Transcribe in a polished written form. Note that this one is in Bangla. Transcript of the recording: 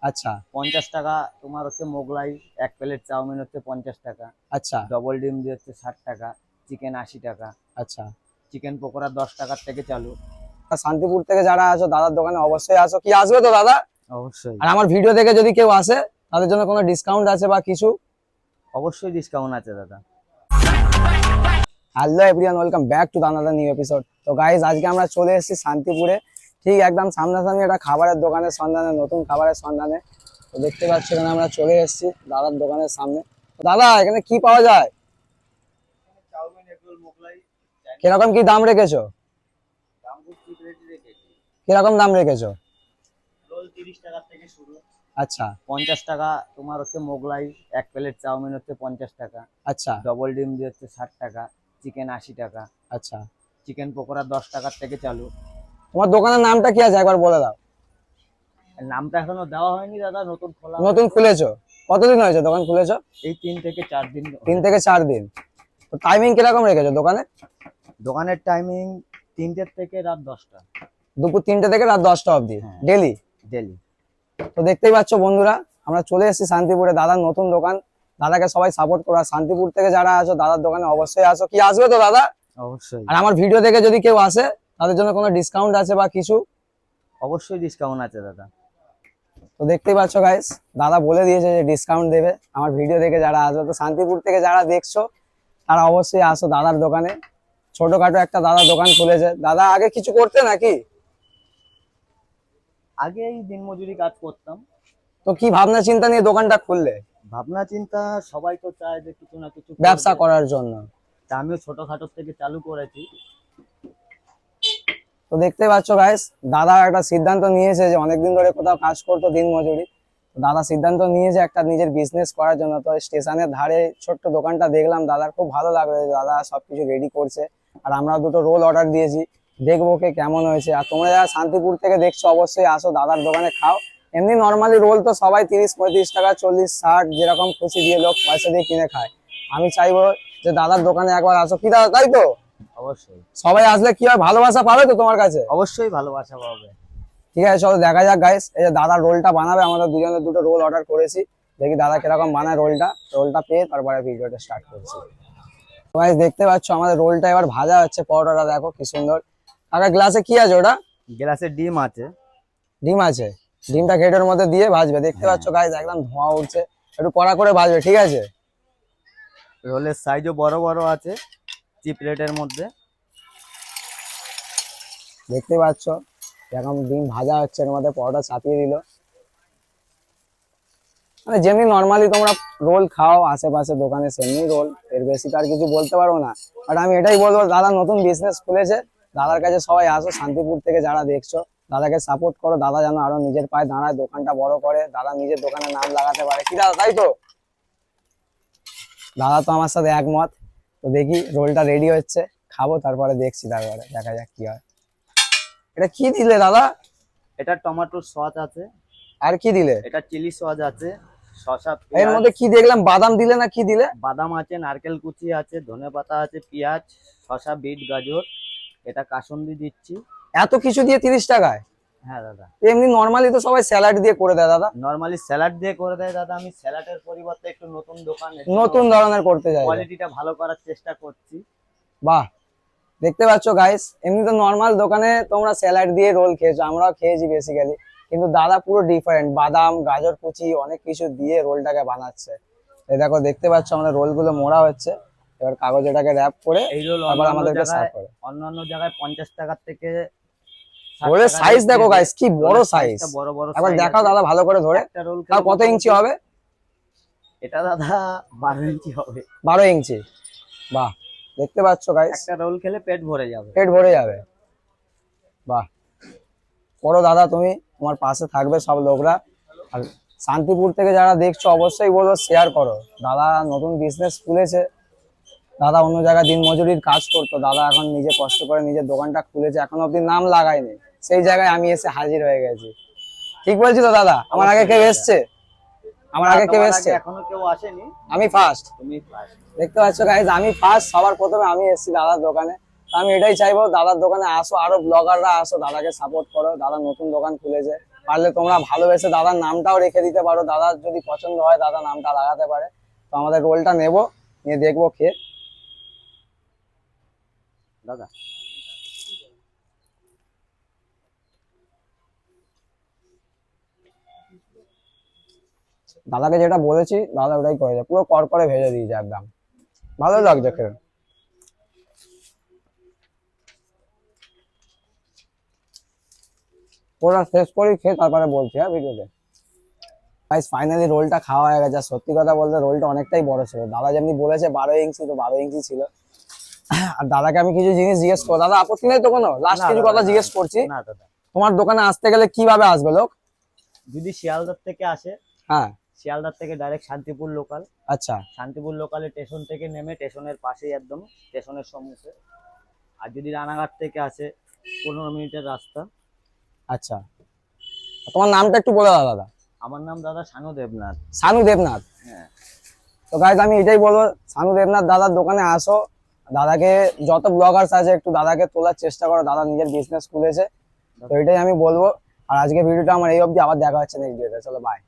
আচ্ছা 50 টাকা তোমার হচ্ছে মোগলাই, এক প্লেট চাউমিন হচ্ছে 50 টাকা। আচ্ছা ডবল ডিম দিয়ে হচ্ছে 60 টাকা। চিকেন 80 টাকা। আচ্ছা। চিকেন পকোড়া 10 টাকার থেকে চালু। শান্তিপুর থেকে যারা আসো দাদার দোকানে অবশ্যই আসো। কি আসবে তো দাদা? অবশ্যই আর আমার ভিডিও দেখে যদি কেউ আসে তাদের জন্য কোনো ডিসকাউন্ট আছে বা কিছু? অবশ্যই ডিসকাউন্ট আছে দাদা। Hello everyone, welcome back to another new episode. তো গাইজ আজকে আমরা চলে এসেছি শান্তিপুরে, ঠিক একদম সামনাসামনি একটা খাবারের দোকানের সন্ধানে, নতুন খাবারের সন্ধানে। তো দেখতে পাচ্ছি এখানে আমরা চলে এসেছি দাদার দোকানের সামনে। তো দাদা এখানে কি পাওয়া যায়? Chow mein, egg roll, Mughlai. কিরকম কি দাম রেখেছো? দাম খুব চিপ রেটে রেখেছি। কিরকম দাম রেখেছো? রোল 30 টাকা থেকে শুরু। আচ্ছা 50 টাকা তোমার হচ্ছে মোগলাই, এক প্লেট চাউমিন হচ্ছে 50 টাকা। আচ্ছা ডবল ডিম দিয়ে হচ্ছে 60 টাকা। চিকেন 80 টাকা। আচ্ছা। চিকেন পকোড়া 10 টাকার থেকে চালু। তোমার দোকানের নামটা কি আছে একবার বলে দাও। নামটা এখনো দেওয়া হয়নি দাদা, নতুন খোলা নতুন হয়েছে। খুলেছো? কতদিন হয়েছে দোকান খুলেছো? এই 3 থেকে 4 দিন। 3 থেকে 4 দিন। তো টাইমিং কিরকম রেখেছো দোকানে? দোকানের টাইমিং 3টে থেকে রাত 10টা। দুপুর 3টে থেকে রাত 10টা অবধি হ্যাঁ। ডেলি? ডেলি। তো দেখতেই পাচ্ছ বন্ধুরা, আমরা চলে এসেছি শান্তিপুরে, দাদার নতুন দোকান। দাদাকে সবাই সাপোর্ট করো। আর শান্তিপুর থেকে যারা আছো দাদার দোকানে অবশ্যই আসো। কি আসবে তো দাদা? অবশ্যই আর আমার ভিডিও দেখে যদি কেউ আসে তাদের জন্য কোনো ডিসকাউন্ট আছে বা কিছু? অবশ্যই ডিসকাউন্ট আছে দাদা। তো দেখতেই পাচ্ছ গাইস, দাদা বলে দিয়েছে যে ডিসকাউন্ট দেবে আমার ভিডিও দেখে যারা আসবে। তো শান্তিপুর থেকে যারা দেখছো তারা অবশ্যই আসো দাদার দোকানে। ছোটখাটো একটা দাদা দোকান খুলেছে। দাদা আগে কিছু করতে নাকি? আগে এই দিনমজুরি কাজ করতাম। তো কি ভাবনা চিন্তা নিয়ে দোকানটা খুললে? ভাবনা চিন্তা, সবাই তো চায় যে কিছু না কিছু ব্যবসা করবে। করার জন্য। তা আমিও ছোটখাটো থেকে চালু করেছি। তো দেখতে পাচ্ছ গাইস, দাদা একটা সিদ্ধান্ত নিয়েছে যে অনেকদিন ধরে কোথাও কাজ করতো দিন মজুরি। দাদা সিদ্ধান্ত নিয়েছে একটা নিজের বিজনেস করার জন্য। তো স্টেশনের ধারে ছোট্ট দোকানটা দেখলাম, দাদার খুব ভালো লাগলো যে দাদা সবকিছু রেডি করছে। আর আমরা দুটো রোল অর্ডার দিয়েছি, দেখবো কে কেমন হয়েছে। আর তোমরা যারা শান্তিপুর থেকে দেখছো অবশ্যই আসো দাদার দোকানে খাও। এমনি নর্মালি রোল তো সবাই 30-35 টাকা, 40-60 যেরকম খুশি দিয়ে লোক পয়সা দিয়ে কিনে খায়। আমি চাইবো যে দাদার দোকানে একবার আসো। কি দাদা, তাই তো? অবশ্যই সবাই আসলে কি হয়, ভালোবাসা পাবে তো তোমার কাছে? অবশ্যই ভালোবাসা পাবে। ঠিক আছে চলো দেখা যাক গাইস। এই যে দাদা রোলটা বানাবে, আমাদের দুজনের দুটো রোল অর্ডার করেছি। দেখি দাদা কিরকম বানায় রোলটা পেয়ে তারপরে ভিডিওটা স্টার্ট করছি। গাইস দেখতে পাচ্ছ আমাদের রোলটা এবার ভাজা হচ্ছে। পরোটাটা দেখো কি সুন্দর। কাকা গ্লাসে কি আছে ওটা? গ্লাসে ডিম আছে। ডিম আছে। ডিমটা গ্রেটের মধ্যে দিয়ে ভাজবে। দেখতে পাচ্ছ গাইস একদম ধোঁয়া উঠছে। একটু কড়া করে ভাজবে, ঠিক আছে? রোলের সাইজও বড় বড় আছে, চিপ রেটের মধ্যে। দেখতে পাচ্ছ এখন ডিম ভাজা হচ্ছে, এর মধ্যে পরোটা চাপিয়ে দিল। মানে যেমনি নর্মালি তোমরা রোল খাও আশেপাশে দোকানে সেমনি রোল, এর বেশি তো আর কিছু বলতে পারবো না। বাট আমি এটাই বলবো, দাদা নতুন বিজনেস খুলেছে, দাদার কাছে সবাই আসো। শান্তিপুর থেকে যারা দেখছো দাদাকে সাপোর্ট করো। দাদা যেন আরো নিজের পায়ে দাঁড়ায়, দোকানটা বড় করে, দাদা নিজের দোকানের নাম লাগাতে পারে। কি দাদা, তাই তো? দাদা তো আমার সাথে একমত। তো দেখি রোলটা রেডি হচ্ছে, খাবো তারপরে দেখছি, তারপরে দেখা যাক কি হয়। এটা কি দিলে দাদা? এটা টমেটো সস আছে। আর কি দিলে? এটা চিলি সস আছে। শসা, এর পেঁয়াজ। মধ্যে কি দেখলাম, বাদাম দিলে না কি দিলে? বাদাম আছে, নারকেল কুচি আছে, ধনেপাতা আছে, পেঁয়াজ, শসা, বিট, গাজর। এটা কাসুন্দি দিচ্ছি। এত কিছু দিয়ে 30 টাকায়? হ্যাঁ দাদা। এমনি নরমালি তো সবাই স্যালাড দিয়ে করে দেয় দাদা। নরমালি স্যালাড দিয়ে করে দেয় দাদা, আমি স্যালাডের পরিবর্তে একটু নতুন দোকান, নতুন ধরনের করতে চাই, কোয়ালিটিটা ভালো করার চেষ্টা করছি। বাহ। দেখতে পাচ্ছ গাইস, এমনি তো নর্মাল দোকানে তোমরা স্যালাড দিয়ে রোল খেয়েছো, আমরাও খেয়েছি বেসিক্যালি, কিন্তু দাদা পুরো ডিফারেন্ট, বাদাম গাজর কুচি অনেক কিছু দিয়ে রোলটাকে বানাচ্ছে। এই দেখো দেখতে পাচ্ছ আমাদের রোলগুলো মোড়া হচ্ছে, এবার কাগজ এটাকে র্যাপ করে এই রোল তারপর আমাদেরকে সার্ভ করে। অন্যান্য জায়গায় 50 টাকার থেকে রোলের সাইজ দেখো গাইস, কি বড় সাইজ। বড় বড় একবার দেখাও দাদা ভালো করে ধরে। একটা রোল তাও কত ইঞ্চি হবে? এটা দাদা 12 ইঞ্চি হবে। 12 ইঞ্চি। বাহ। দেখতে পাচ্ছ গাইস, একটা রোল খেলে পেট ভরে যাবে। পেট ভরে যাবে। বাহ, করো দাদা তুমি, তোমার পাশে থাকবে সব লোকরা। আর শান্তিপুর থেকে যারা দেখছো অবশ্যই বলো শেয়ার করো। দাদা নতুন বিজনেস খুলেছে। দাদা অন্য জায়গায় দিন মজুরির কাজ করতো, দাদা এখন নিজে কষ্ট করে নিজের দোকানটা খুলেছে, এখন অব্দি নাম লাগায়নি। সেই জায়গায় আমি এসে হাজির হয়ে গেছি। ঠিক বলছি তো দাদা? আমার আগে কেউ এসছে? আমার আগে কেউ এসছে? এখনো কেউ আসেনি, আমি ফার্স্ট। তুমি ফার্স্ট। দেখতে পাচ্ছ গাইজ, আমি ফার্স্ট, সবার প্রথমে আমি এসেছি দাদার দোকানে। তো আমি এটাই চাইবো দাদার দোকানে আসো, আরো ব্লগাররা আসো, দাদাকে সাপোর্ট করো। দাদা নতুন দোকান খুলেছে, পারলে তোমরা ভালোবেসে দাদার নামটাও রেখে দিতে পারো, দাদার যদি পছন্দ হয় দাদা নামটা লাগাতে পারে। তো আমাদের রোলটা নেবো, নিয়ে দেখবো খেয়ে। দাদা দাদাকে যেটা বলেছি দাদা ওটাই করেছে, পুরো করকরে ভেজে দিয়েছে একদম, ভালো লাগছে খেয়ে। ওরা শেষ করি, খেয়ে তারপরে বলছি হ্যাঁ ভিডিওতে। গাইস ফাইনালি রোলটা খাওয়া হয়ে গেছে। আর সত্যি কথা বলতে রোলটা অনেকটাই বড় ছিল, দাদা যেমনি বলেছে 12 ইঞ্চি, তো 12 ইঞ্চি ছিল। আর দাদাকে আমি কিছু জিনিস জিজ্ঞেস করবো, দাদা আপত্তি নেই তো কোনো? লাস্ট না কিছু দাদা, কথা না, জিজ্ঞেস করছি, না দাদা, তোমার দোকানে আসতে গেলে কিভাবে আসবে লোক? যদি শিয়ালদার থেকে আসে, হ্যাঁ শিয়ালদার থেকে ডাইরেক্ট শান্তিপুর লোকাল। আচ্ছা শান্তিপুর লোকালে স্টেশন থেকে নেমে স্টেশনের পাশেই একদম স্টেশনের সম্মুখে। আর যদি রানাঘাট থেকে আসে 15 মিনিটের রাস্তা। আচ্ছা, তোমার নামটা একটু বলে দাও দাদা। আমার নাম দাদা শানু দেবনাথ। শানু দেবনাথ। হ্যাঁ তো গাইজ আমি এটাই বলবো, শানু দেবনাথ দাদার দোকানে আসো, দাদাকে যত ব্লগার্স আছে একটু দাদাকে তোলার চেষ্টা করো, দাদা নিজের বিজনেস খুলেছে। তো এটাই আমি বলবো। আর আজকে ভিডিওটা আমার এই অবধি, আবার দেখা হচ্ছে নেক্সট ভিডিওতে, চলো বাই।